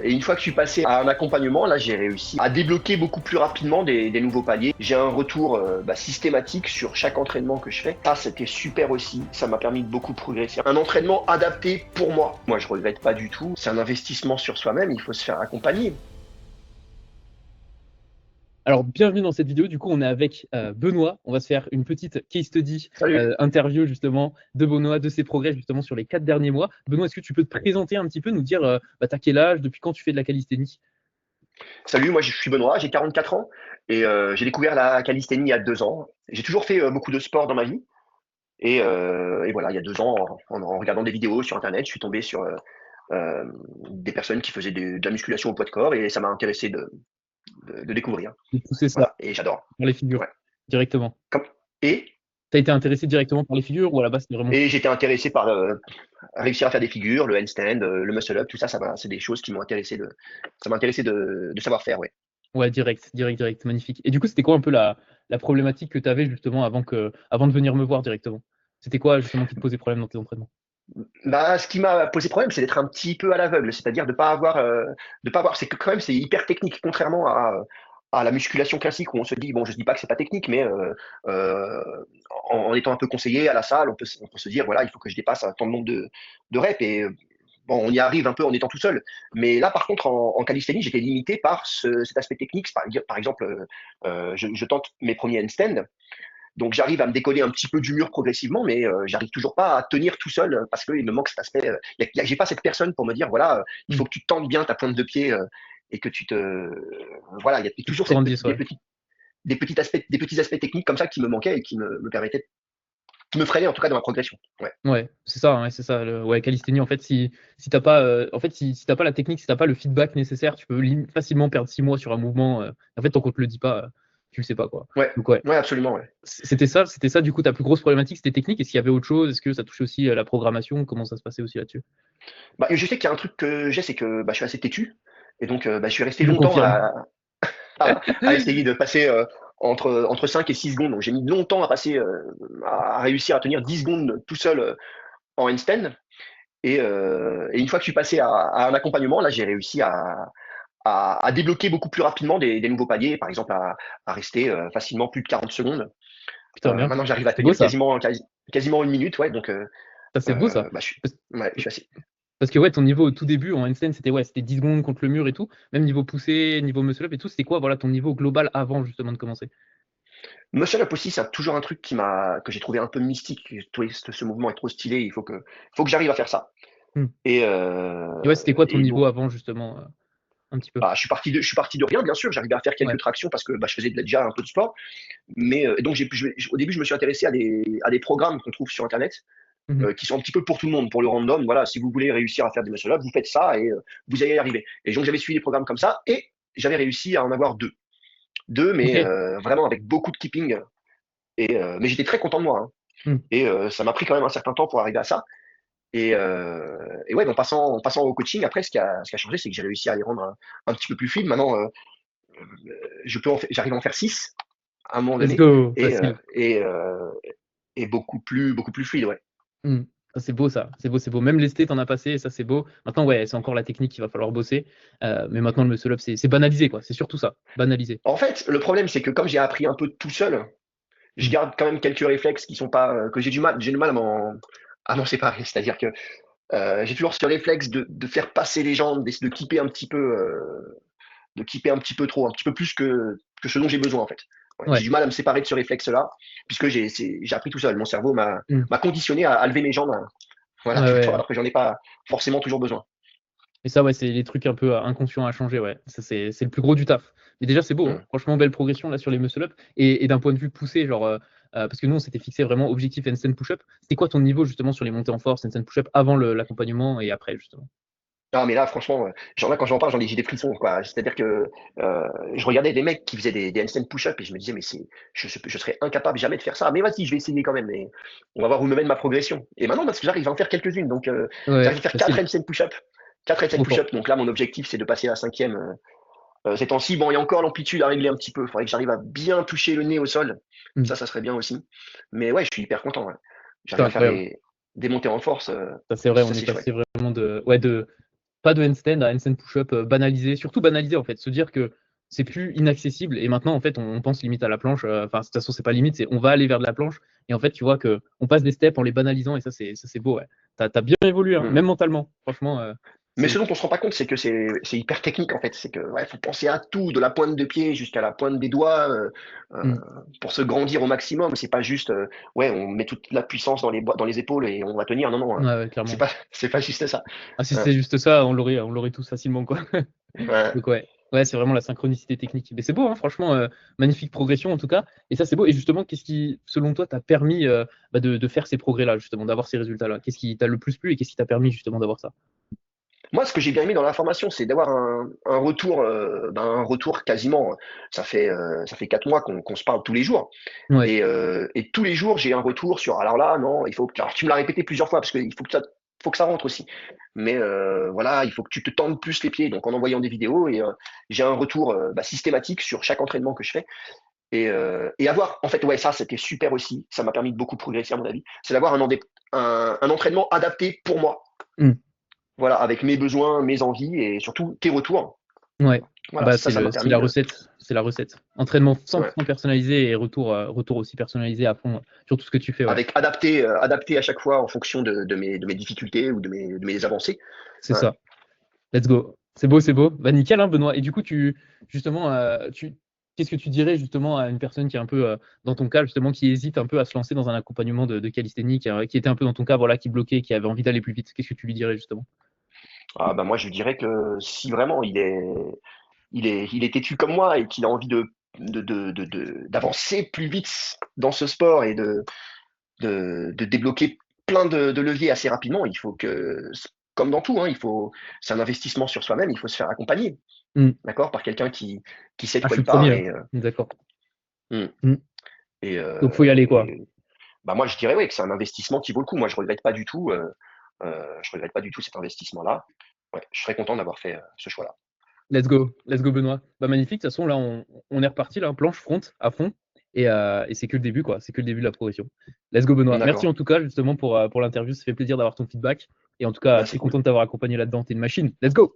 Et une fois que je suis passé à un accompagnement, là, j'ai réussi à débloquer beaucoup plus rapidement des nouveaux paliers. J'ai un retour systématique sur chaque entraînement que je fais. Ça, c'était super aussi. Ça m'a permis de beaucoup progresser. Un entraînement adapté pour moi. Moi, je regrette pas du tout. C'est un investissement sur soi-même. Il faut se faire accompagner. Alors, bienvenue dans cette vidéo. Du coup, on est avec Benoît. On va se faire une petite case study, Salut. interview justement de Benoît, de ses progrès justement sur les 4 derniers mois. Benoît, est-ce que tu peux te présenter un petit peu, nous dire t'as quel âge, depuis quand tu fais de la calisthénie? Salut, moi je suis Benoît, j'ai 44 ans et j'ai découvert la calisthénie il y a 2 ans. J'ai toujours fait beaucoup de sport dans ma vie et voilà, il y a 2 ans, en regardant des vidéos sur Internet, je suis tombé sur euh, des personnes qui faisaient de la musculation au poids de corps et ça m'a intéressé de découvrir. De pousser ça Voilà, et j'adore. par les figures Ouais. directement. Comme- Et, T'as été intéressé directement par les figures ou à la base c'était vraiment. et j'étais intéressé par réussir à faire des figures, le handstand, le muscle up, tout ça, c'est des choses qui m'ont intéressé ça m'a intéressé de savoir faire, ouais. Ouais, direct, magnifique. Et du coup, c'était quoi un peu la problématique que tu avais justement avant de venir me voir directement? C'était quoi justement qui te posait problème dans tes entraînements? Bah, ce qui m'a posé problème, c'est d'être un petit peu à l'aveugle, c'est-à-dire de pas avoir, c'est que quand même c'est hyper technique, contrairement à la musculation classique où on se dit, bon, je dis pas que c'est pas technique, mais euh, en étant un peu conseillé à la salle, on peut se dire, voilà, il faut que je dépasse un tant de nombre de reps et bon, on y arrive un peu en étant tout seul. Mais là, par contre, en calisthénie, j'étais limité par cet aspect technique. Par exemple, je tente mes premiers handstands. Donc j'arrive à me décoller un petit peu du mur progressivement, mais j'arrive toujours pas à tenir tout seul parce qu'il me manque cet aspect. J'ai pas cette personne pour me dire voilà, il faut Hmm. que tu tentes bien ta pointe de pied et que tu te voilà, il y a Que tu toujours grandisses, ouais. des petits aspects techniques comme ça qui me manquaient et qui me permettaient, qui me freinaient en tout cas dans ma progression. Ouais. Ouais, c'est ça, ouais, c'est ça. Ouais, calisthénie, en fait, si t'as pas, si t'as pas la technique, si t'as pas le feedback nécessaire, tu peux facilement perdre 6 mois sur un mouvement. En fait, tant qu'on te le dit pas, tu le sais pas, quoi. Ouais, Donc ouais, ouais, absolument. Ouais. c'était ça. Du coup, ta plus grosse problématique, c'était technique. Est-ce qu'il y avait autre chose? Est-ce que ça touchait aussi la programmation? Comment ça se passait aussi là-dessus? Bah, je sais qu'il y a un truc que j'ai, c'est que je suis assez têtu. Et donc, je suis resté Je longtemps confirme. à essayer de passer entre 5 et 6 secondes. Donc j'ai mis longtemps à passer, à réussir à tenir 10 secondes tout seul en handstand. Et une fois que je suis passé à un accompagnement, là j'ai réussi à débloquer beaucoup plus rapidement des nouveaux paliers, par exemple à rester facilement plus de 40 secondes. Putain, bien. Maintenant j'arrive à C'est beau tenir ça. quasiment une minute, ouais, donc Ça, c'est beau ça. bah, je, suis, Parce, ouais, je suis assez. parce que ouais, ton niveau au tout début en handstand, c'était 10 secondes contre le mur et tout. Même niveau poussé, niveau muscle up et tout, c'était quoi, voilà, ton niveau global avant justement de commencer? Muscle up aussi, c'est toujours un truc que j'ai trouvé un peu mystique. J'ai trouvé ce mouvement est trop stylé, faut que j'arrive à faire ça. Hmm. Et, Et ouais, c'était quoi ton et niveau donc, avant justement, un petit peu? bah, je suis parti de rien, bien sûr. J'arrivais à faire quelques Ouais. tractions parce que je faisais déjà un peu de sport. Mais et donc, au début, je me suis intéressé à des programmes qu'on trouve sur Internet Mhm. qui sont un petit peu pour tout le monde, pour le random. Voilà, si vous voulez réussir à faire des muscle up, vous faites ça et vous allez y arriver. Et donc, j'avais suivi des programmes comme ça et j'avais réussi à en avoir deux. Deux, mais Ok. vraiment avec beaucoup de keeping. Mais j'étais très content de moi, hein. Hmm. Et ça m'a pris quand même un certain temps pour arriver à ça. Et ouais, en passant au coaching, après, ce qui a changé, c'est que j'ai réussi à les rendre un petit peu plus fluides. Maintenant, j'arrive à en faire 6 à un moment Let's donné go, et, facile. beaucoup plus fluide, ouais. Hmm. Ça, c'est beau ça, c'est beau, c'est beau. Même lesté, t'en as passé, et ça c'est beau. Maintenant, ouais, c'est encore la technique qu'il va falloir bosser. Mais maintenant, le muscle up, c'est banalisé, quoi. C'est surtout ça, banalisé. En fait, le problème, c'est que comme j'ai appris un peu tout seul, je Hmm. garde quand même quelques réflexes qui sont pas, que j'ai du mal à m'en séparer. C'est-à-dire que j'ai toujours ce réflexe de faire passer les jambes, de keeper un petit peu, de keeper un petit peu trop, un petit peu plus que ce dont j'ai besoin en fait. Ouais, j'ai Ouais. du mal à me séparer de ce réflexe-là, puisque j'ai appris tout seul. Mon cerveau Hmm. m'a conditionné à lever mes jambes, hein, voilà, Ouais, tout le temps, ouais. alors que j'en ai pas forcément toujours besoin. Et ça, ouais, c'est les trucs un peu inconscients à changer, ouais. Ça, c'est le plus gros du taf. Mais déjà, c'est beau, hein. Mm. Franchement, belle progression là sur les muscle up. Et d'un point de vue poussé, genre, parce que nous, on s'était fixé vraiment objectif handstand push-up. C'était quoi ton niveau justement sur les montées en force, handstand push-up, avant l'accompagnement et après, justement? Non, mais là, franchement, quand j'en parle, j'ai des frissons, quoi. C'est-à-dire que je regardais des mecs qui faisaient des handstand push-up et je me disais, mais je serais incapable jamais de faire ça. Mais vas-y, je vais essayer quand même. Mais on va voir où me mène ma progression. Et maintenant, parce que j'arrive à en faire quelques-unes, donc j'arrive Ouais, à faire 4 facile. handstand push-up. 4 handstand Trop fort. push-up. Donc là, mon objectif, c'est de passer à la cinquième. Ces temps-ci, bon, il y a encore l'amplitude à régler un petit peu. Il faudrait que j'arrive à bien toucher le nez au sol. Hmm. Ça serait bien aussi. Mais ouais, je suis hyper content, ouais. Putain, J'arrive à faire incroyable. des montées en force. Ça, c'est vrai, Ça, on est c'est passé chouette. vraiment de pas de handstand, un handstand push-up banalisé, surtout banalisé en fait, se dire que c'est plus inaccessible et maintenant en fait on pense limite à la planche, enfin de toute façon c'est pas limite, c'est on va aller vers de la planche et en fait tu vois que on passe des steps en les banalisant et ça c'est beau, ouais. T'as bien évolué, hein, Mm. même mentalement, franchement, Mais c'est ce dont on se rend pas compte, c'est que c'est hyper technique en fait. C'est que ouais, faut penser à tout, de la pointe de pied jusqu'à la pointe des doigts, mm, pour se grandir au maximum. C'est pas juste, ouais, on met toute la puissance dans les épaules et on va tenir. Non, non, ouais, ouais, c'est clairement. pas, c'est pas juste ça. Ah si Ouais, c'était juste ça, on l'aurait tous facilement quoi. ouais. Donc ouais. Ouais, c'est vraiment la synchronicité technique. Mais c'est beau, hein, franchement, magnifique progression en tout cas. Et ça, c'est beau. Et justement, qu'est-ce qui, selon toi, t'a permis de faire ces progrès-là, justement, d'avoir ces résultats-là? Qu'est-ce qui t'a le plus plu et qu'est-ce qui t'a permis justement d'avoir ça? Moi, ce que j'ai bien aimé dans la formation, c'est d'avoir un retour, un retour quasiment. Ça fait 4 mois qu'on se parle tous les jours. Ouais. Et tous les jours, j'ai un retour sur. Alors là, non, il faut que. Alors, tu me l'as répété plusieurs fois parce qu'il faut que ça rentre aussi. Mais voilà, il faut que tu te tendes plus les pieds. Donc, en envoyant des vidéos, et j'ai un retour systématique sur chaque entraînement que je fais. Et avoir, en fait, ouais, ça, c'était super aussi. Ça m'a permis de beaucoup progresser, à mon avis. C'est d'avoir un entraînement adapté pour moi. Mm. Voilà, avec mes besoins, mes envies et surtout tes retours. Ouais. Voilà, Bah, ça m'a c'est permis la de. recette. C'est la recette. Entraînement Ouais. 100% personnalisé et retour aussi personnalisé à fond sur tout ce que tu fais, ouais. Avec adapté à chaque fois en fonction de mes difficultés ou de mes avancées. C'est Ouais. ça. Let's go. C'est beau, c'est beau. Bah, nickel, hein, Benoît. Et du coup, justement, qu'est-ce que tu dirais justement à une personne qui est un peu dans ton cas, justement, qui hésite un peu à se lancer dans un accompagnement de calisthénie, qui était un peu dans ton cas, voilà, qui bloquait, qui avait envie d'aller plus vite. Qu'est-ce que tu lui dirais justement? Ah, bah, moi, je dirais que si vraiment il est têtu comme moi et qu'il a envie d'avancer plus vite dans ce sport et de débloquer plein de leviers assez rapidement, il faut que, comme dans tout, hein, c'est un investissement sur soi-même, il faut se faire accompagner, Hmm. d'accord, par quelqu'un qui sait de Ah, je quoi suis il le premier, parle. hein. D'accord. Hmm. Hmm. et, Donc, faut y euh, aller, quoi. et, bah, moi, je dirais ouais, que c'est un investissement qui vaut le coup. Moi, je regrette pas du tout cet investissement-là. Ouais, je serais content d'avoir fait ce choix-là. Let's go, Benoît. Bah, magnifique. De toute façon, là, on est reparti, là, planche front à fond. Et c'est que le début, quoi. C'est que le début de la progression. Let's go, Benoît. Merci D'accord. en tout cas, justement, pour l'interview. Ça fait plaisir d'avoir ton feedback. Et en tout cas, Bah, très c'est cool. content de t'avoir accompagné là-dedans. T'es une machine. Let's go!